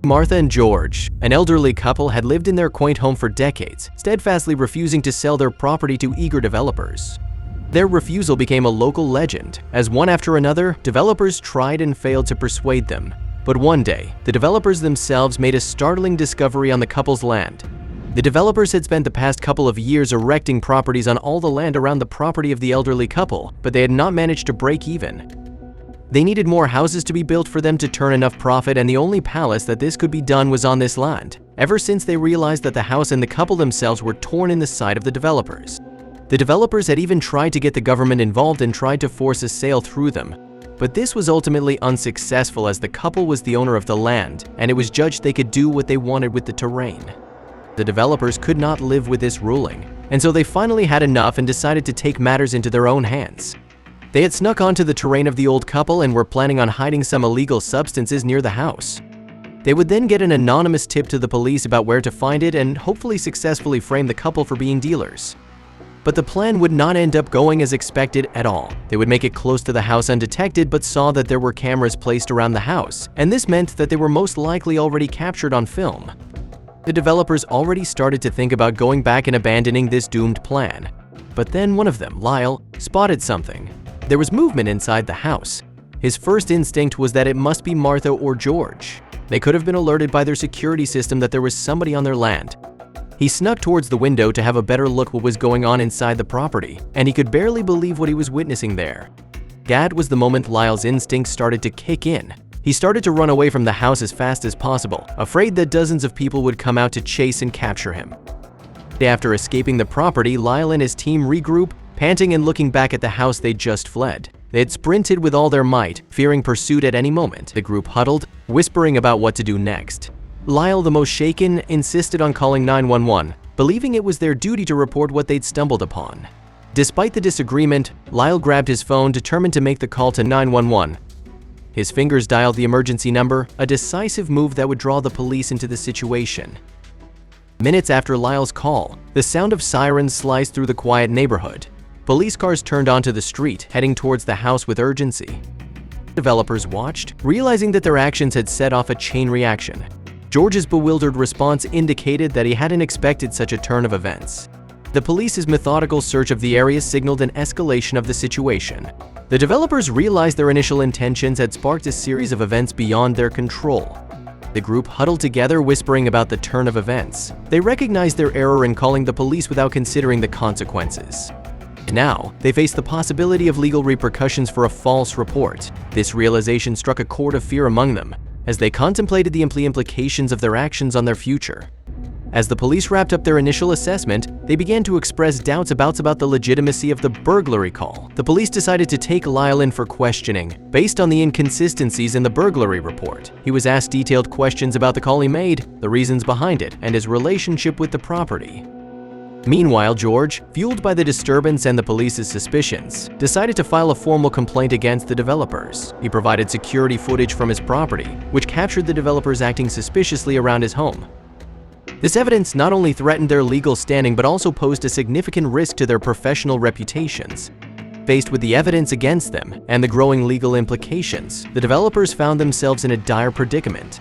Martha and George, an elderly couple, had lived in their quaint home for decades, steadfastly refusing to sell their property to eager developers. Their refusal became a local legend, as one after another, developers tried and failed to persuade them. But one day, the developers themselves made a startling discovery on the couple's land. The developers had spent the past couple of years erecting properties on all the land around the property of the elderly couple, but they had not managed to break even. They needed more houses to be built for them to turn enough profit, and the only palace that this could be done was on this land, ever since they realized that the house and the couple themselves were torn in the side of the developers. The developers had even tried to get the government involved and tried to force a sale through them, but this was ultimately unsuccessful as the couple was the owner of the land, and it was judged they could do what they wanted with the terrain. The developers could not live with this ruling, and so they finally had enough and decided to take matters into their own hands. They had snuck onto the terrain of the old couple and were planning on hiding some illegal substances near the house. They would then get an anonymous tip to the police about where to find it and hopefully successfully frame the couple for being dealers. But the plan would not end up going as expected at all. They would make it close to the house undetected, but saw that there were cameras placed around the house, and this meant that they were most likely already captured on film. The developers already started to think about going back and abandoning this doomed plan. But then one of them, Lyle, spotted something. There was movement inside the house. His first instinct was that it must be Martha or George. They could have been alerted by their security system that there was somebody on their land. He snuck towards the window to have a better look what was going on inside the property, and he could barely believe what he was witnessing there. That was the moment Lyle's instincts started to kick in. He started to run away from the house as fast as possible, afraid that dozens of people would come out to chase and capture him. After escaping the property, Lyle and his team regroup, panting and looking back at the house they'd just fled. They had sprinted with all their might, fearing pursuit at any moment. The group huddled, whispering about what to do next. Lyle, the most shaken, insisted on calling 911, believing it was their duty to report what they'd stumbled upon. Despite the disagreement, Lyle grabbed his phone, determined to make the call to 911. His fingers dialed the emergency number, a decisive move that would draw the police into the situation. Minutes after Lyle's call, the sound of sirens sliced through the quiet neighborhood. Police cars turned onto the street, heading towards the house with urgency. Developers watched, realizing that their actions had set off a chain reaction. George's bewildered response indicated that he hadn't expected such a turn of events. The police's methodical search of the area signaled an escalation of the situation. The developers realized their initial intentions had sparked a series of events beyond their control. The group huddled together, whispering about the turn of events. They recognized their error in calling the police without considering the consequences. Now, they faced the possibility of legal repercussions for a false report. This realization struck a chord of fear among them, as they contemplated the implications of their actions on their future. As the police wrapped up their initial assessment, they began to express doubts about the legitimacy of the burglary call. The police decided to take Lyle in for questioning. Based on the inconsistencies in the burglary report, he was asked detailed questions about the call he made, the reasons behind it, and his relationship with the property. Meanwhile, George, fueled by the disturbance and the police's suspicions, decided to file a formal complaint against the developers. He provided security footage from his property, which captured the developers acting suspiciously around his home. This evidence not only threatened their legal standing but also posed a significant risk to their professional reputations. Faced with the evidence against them and the growing legal implications, the developers found themselves in a dire predicament.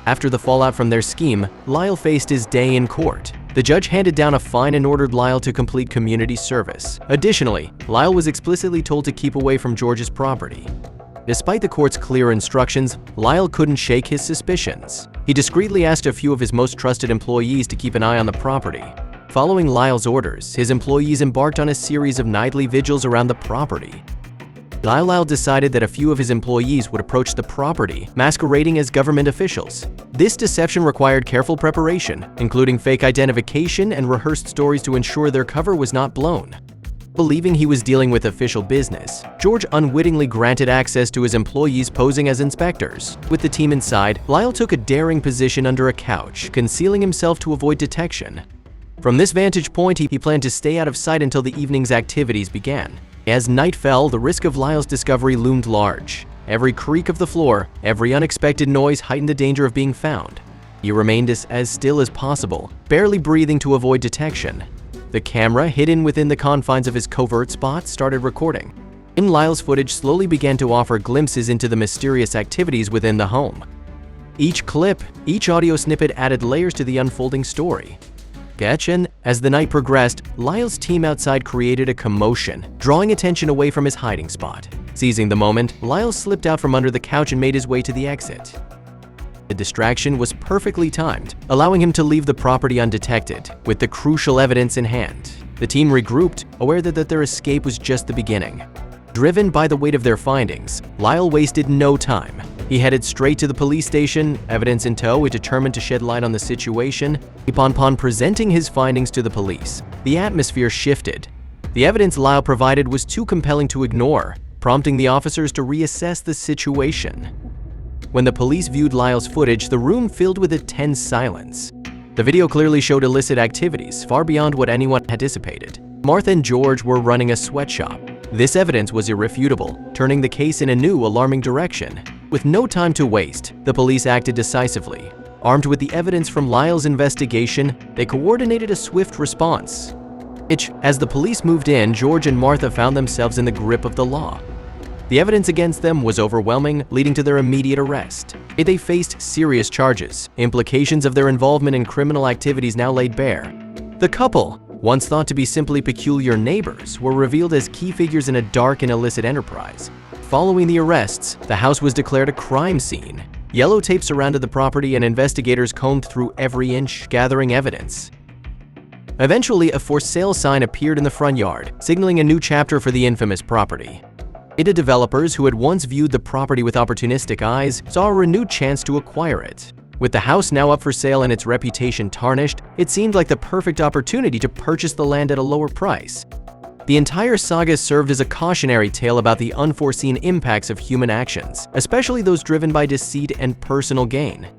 After the fallout from their scheme, Lyle faced his day in court. The judge handed down a fine and ordered Lyle to complete community service. Additionally, Lyle was explicitly told to keep away from George's property. Despite the court's clear instructions, Lyle couldn't shake his suspicions. He discreetly asked a few of his most trusted employees to keep an eye on the property. Following Lyle's orders, his employees embarked on a series of nightly vigils around the property. Lyle decided that a few of his employees would approach the property, masquerading as government officials. This deception required careful preparation, including fake identification and rehearsed stories to ensure their cover was not blown. Believing he was dealing with official business, George unwittingly granted access to his employees posing as inspectors. With the team inside, Lyle took a daring position under a couch, concealing himself to avoid detection. From this vantage point, he planned to stay out of sight until the evening's activities began. As night fell, the risk of Lyle's discovery loomed large. Every creak of the floor, every unexpected noise heightened the danger of being found. He remained as still as possible, barely breathing to avoid detection. The camera, hidden within the confines of his covert spot, started recording. Lyle's footage slowly began to offer glimpses into the mysterious activities within the home. Each clip, each audio snippet added layers to the unfolding story. And as the night progressed, Lyle's team outside created a commotion, drawing attention away from his hiding spot. Seizing the moment, Lyle slipped out from under the couch and made his way to the exit. The distraction was perfectly timed, allowing him to leave the property undetected, with the crucial evidence in hand. The team regrouped, aware that their escape was just the beginning. Driven by the weight of their findings, Lyle wasted no time. He headed straight to the police station, evidence in tow, determined to shed light on the situation. Upon presenting his findings to the police, the atmosphere shifted. The evidence Lyle provided was too compelling to ignore, prompting the officers to reassess the situation. When the police viewed Lyle's footage, the room filled with a tense silence. The video clearly showed illicit activities, far beyond what anyone anticipated. Martha and George were running a sweatshop. This evidence was irrefutable, turning the case in a new, alarming direction. With no time to waste, the police acted decisively. Armed with the evidence from Lyle's investigation, they coordinated a swift response. As the police moved in, George and Martha found themselves in the grip of the law. The evidence against them was overwhelming, leading to their immediate arrest. They faced serious charges. Implications of their involvement in criminal activities now laid bare. The couple, once thought to be simply peculiar neighbors, were revealed as key figures in a dark and illicit enterprise. Following the arrests, the house was declared a crime scene. Yellow tape surrounded the property and investigators combed through every inch, gathering evidence. Eventually, a for sale sign appeared in the front yard, signaling a new chapter for the infamous property. Developers who had once viewed the property with opportunistic eyes saw a renewed chance to acquire it. With the house now up for sale and its reputation tarnished, it seemed like the perfect opportunity to purchase the land at a lower price. The entire saga served as a cautionary tale about the unforeseen impacts of human actions, especially those driven by deceit and personal gain.